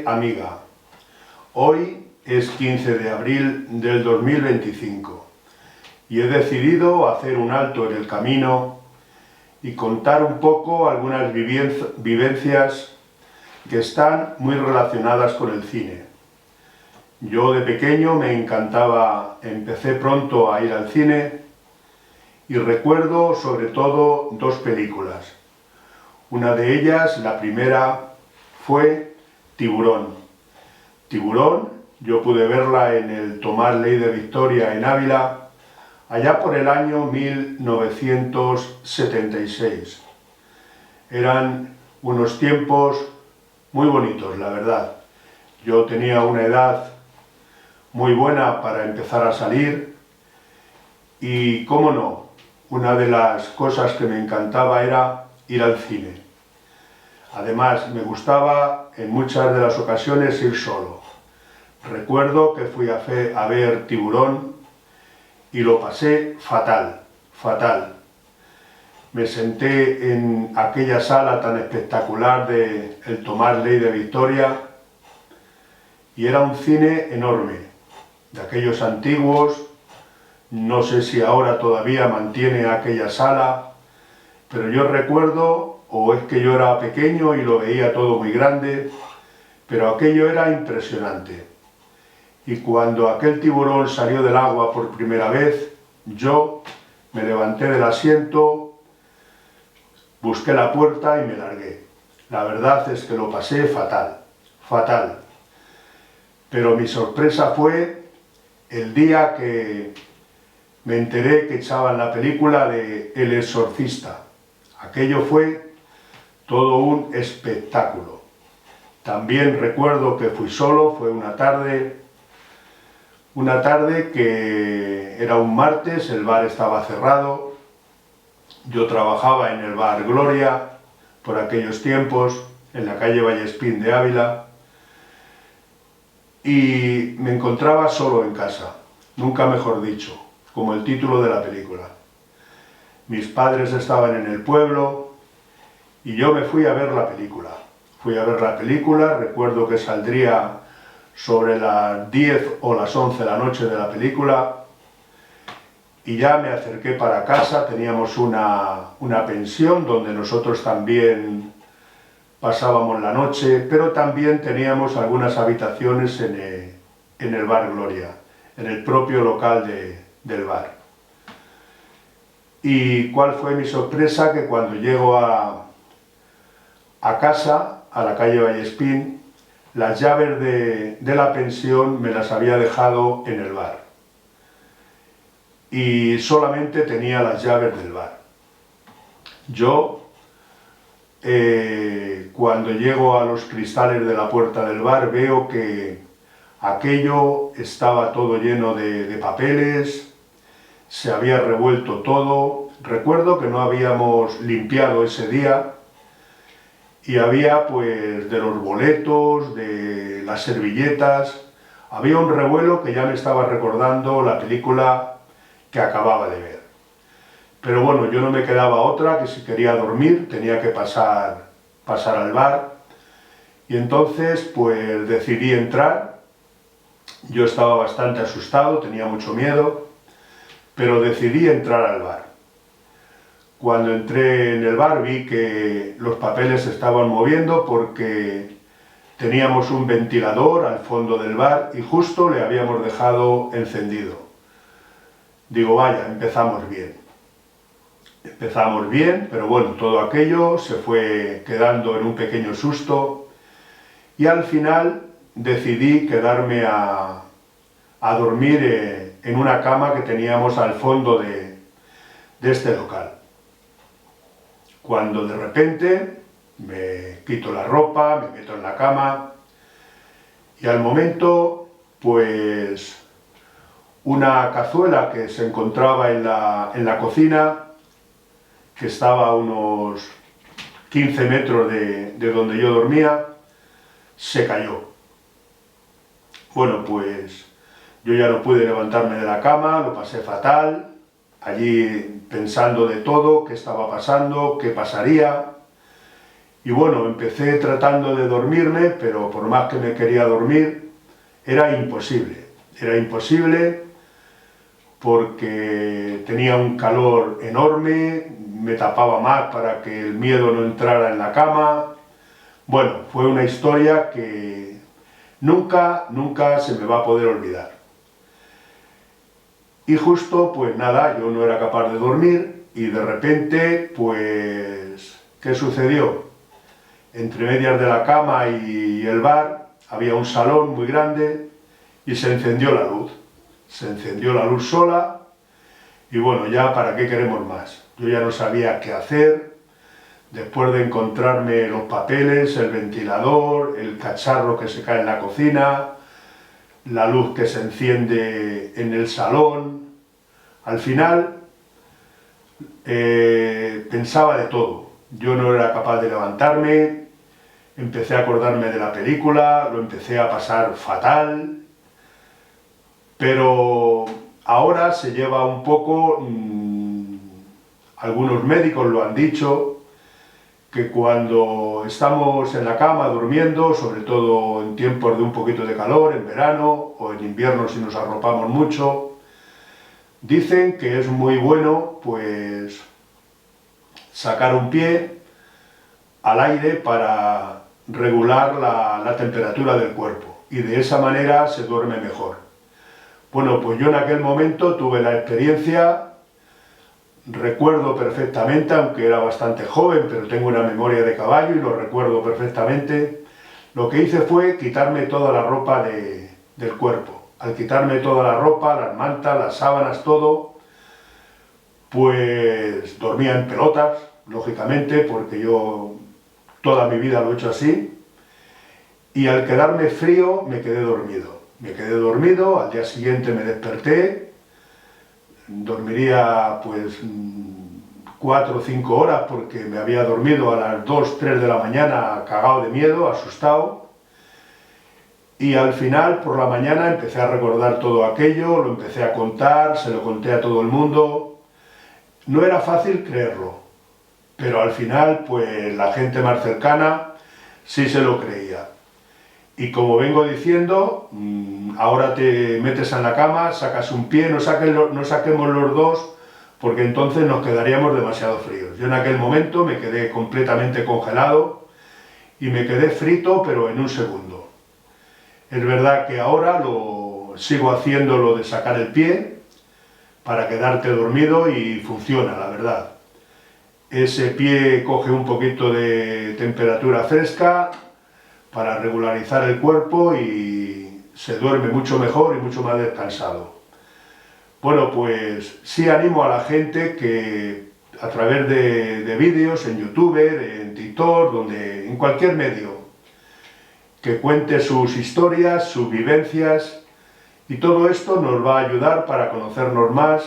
tarde, amiga. Hoy es 15 de abril del 2025 y he decidido hacer un alto en el camino y contar un poco algunas vivencias que están muy relacionadas con el cine. Yo de pequeño me encantaba, empecé pronto a ir al cine y recuerdo sobre todo dos películas. Una de ellas, la primera, fue Tiburón. Tiburón, yo pude verla en el Tomás Ley de Victoria en Ávila, allá por el año 1976. Eran unos tiempos muy bonitos, la verdad. Yo tenía una edad muy buena para empezar a salir y, cómo no, una de las cosas que me encantaba era ir al cine. Además, me gustaba en muchas de las ocasiones ir solo. Recuerdo que fui a ver Tiburón y lo pasé fatal, fatal. Me senté en aquella sala tan espectacular de el Tomás Ley de Victoria y era un cine enorme, de aquellos antiguos. No sé si ahora todavía mantiene aquella sala, pero yo recuerdo, o es que yo era pequeño y lo veía todo muy grande, pero aquello era impresionante. Y cuando aquel tiburón salió del agua por primera vez, yo me levanté del asiento, busqué la puerta y me largué. La verdad es que lo pasé fatal, fatal. Pero mi sorpresa fue el día que me enteré que echaban la película de El Exorcista. Aquello fue todo un espectáculo. También recuerdo que fui solo, fue una tarde que era un martes, el bar estaba cerrado. Yo trabajaba en el bar Gloria, por aquellos tiempos, en la calle Vallespín de Ávila, y me encontraba solo en casa, nunca mejor dicho, como el título de la película. Mis padres estaban en el pueblo y yo me fui a ver la película. Fui a ver la película, recuerdo que saldría sobre las 10 o las 11 de la noche de la película y ya me acerqué para casa. Teníamos una pensión donde nosotros también pasábamos la noche, pero también teníamos algunas habitaciones en el bar Gloria, en el propio local del bar. ¿Y cuál fue mi sorpresa? Que cuando llego a casa, a la calle Vallespín, las llaves de la pensión me las había dejado en el bar. Y solamente tenía las llaves del bar. Yo, cuando llego a los cristales de la puerta del bar, veo que aquello estaba todo lleno de papeles, se había revuelto todo. Recuerdo que no habíamos limpiado ese día y había, pues, de los boletos, de las servilletas, había un revuelo que ya me estaba recordando la película que acababa de ver. Pero bueno, yo no me quedaba otra, que si quería dormir tenía que pasar al bar, y entonces pues decidí entrar. Yo estaba bastante asustado, tenía mucho miedo, pero decidí entrar al bar. Cuando entré en el bar vi que los papeles se estaban moviendo porque teníamos un ventilador al fondo del bar y justo le habíamos dejado encendido. Digo, vaya, empezamos bien. Empezamos bien, pero bueno, todo aquello se fue quedando en un pequeño susto y al final decidí quedarme a dormir en una cama que teníamos al fondo de este local. Cuando de repente me quito la ropa, me meto en la cama y al momento, pues, una cazuela que se encontraba en la cocina, que estaba a unos 15 metros de donde yo dormía, se cayó. Bueno, pues yo ya no pude levantarme de la cama, lo pasé fatal, allí pensando de todo, qué estaba pasando, qué pasaría, Y bueno, empecé tratando de dormirme, pero por más que me quería dormir, era imposible. Era imposible porque tenía un calor enorme, me tapaba más para que el miedo no entrara en la cama. Bueno, fue una historia que nunca se me va a poder olvidar. Y justo, pues nada, yo no era capaz de dormir y de repente, pues, ¿qué sucedió? Entre medias de la cama y el bar había un salón muy grande y se encendió la luz. Se encendió la luz sola y bueno, ya para qué queremos más. Yo ya no sabía qué hacer, después de encontrarme los papeles, el ventilador, el cacharro que se cae en la cocina, la luz que se enciende en el salón. Al final pensaba de todo. Yo no era capaz de levantarme, empecé a acordarme de la película, lo empecé a pasar fatal, pero ahora se lleva un poco, algunos médicos lo han dicho, que cuando estamos en la cama durmiendo, sobre todo en tiempos de un poquito de calor, en verano o en invierno si nos arropamos mucho, dicen que es muy bueno pues sacar un pie al aire para regular la temperatura del cuerpo y de esa manera se duerme mejor. Bueno, pues yo en aquel momento tuve la experiencia. Recuerdo perfectamente, aunque era bastante joven, pero tengo una memoria de caballo y lo recuerdo perfectamente. Lo que hice fue quitarme toda la ropa del cuerpo. Al quitarme toda la ropa, las mantas, las sábanas, todo, pues dormía en pelotas, lógicamente, porque yo toda mi vida lo he hecho así. Y al quedarme frío, me quedé dormido. Me quedé dormido, al día siguiente me desperté. Dormiría pues 4 o 5 horas porque me había dormido a las 2, 3 de la mañana cagado de miedo, asustado. Y al final, por la mañana, empecé a recordar todo aquello, lo empecé a contar, se lo conté a todo el mundo. No era fácil creerlo, pero al final, pues la gente más cercana sí se lo creía. Y como vengo diciendo, ahora te metes en la cama, sacas un pie, no saquemos los dos, porque entonces nos quedaríamos demasiado fríos. Yo en aquel momento me quedé completamente congelado y me quedé frito, pero en un segundo. Es verdad que ahora sigo haciendo lo de sacar el pie para quedarte dormido y funciona, la verdad. Ese pie coge un poquito de temperatura fresca para regularizar el cuerpo y se duerme mucho mejor y mucho más descansado. Bueno, pues sí animo a la gente que a través de vídeos en YouTube, en TikTok, en cualquier medio, que cuente sus historias, sus vivencias y todo esto nos va a ayudar para conocernos más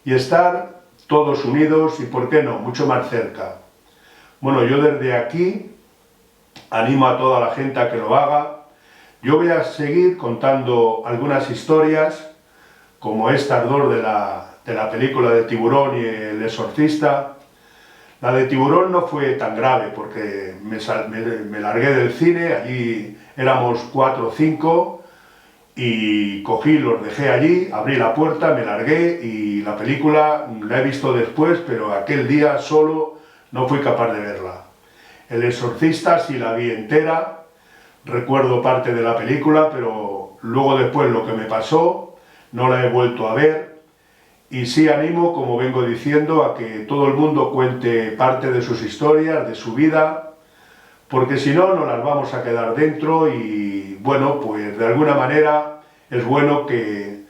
y estar todos unidos y, ¿por qué no?, mucho más cerca. Bueno, yo desde aquí animo a toda la gente a que lo haga. Yo voy a seguir contando algunas historias, como estas dos de la película de Tiburón y El Exorcista. La de Tiburón no fue tan grave, porque me largué del cine, allí éramos 4 o 5, y cogí, los dejé allí, abrí la puerta, me largué, y la película la he visto después, pero aquel día solo no fui capaz de verla. El Exorcista sí la vi entera, recuerdo parte de la película, pero luego después lo que me pasó no la he vuelto a ver. Y sí animo, como vengo diciendo, a que todo el mundo cuente parte de sus historias, de su vida, porque si no, nos las vamos a quedar dentro y, bueno, pues de alguna manera es bueno que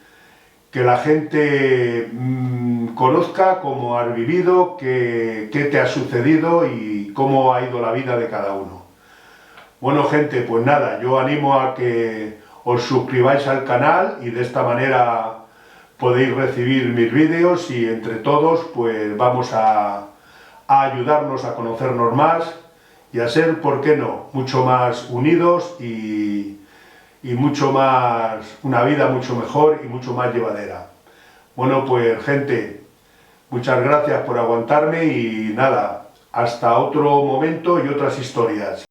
la gente conozca cómo has vivido, qué te ha sucedido y cómo ha ido la vida de cada uno. Bueno, gente, pues nada, yo animo a que os suscribáis al canal y de esta manera podéis recibir mis vídeos y entre todos pues vamos a ayudarnos a conocernos más y a ser, ¿por qué no?, mucho más unidos y mucho más, una vida mucho mejor y mucho más llevadera. Bueno, pues gente, muchas gracias por aguantarme y nada, Hasta otro momento y otras historias.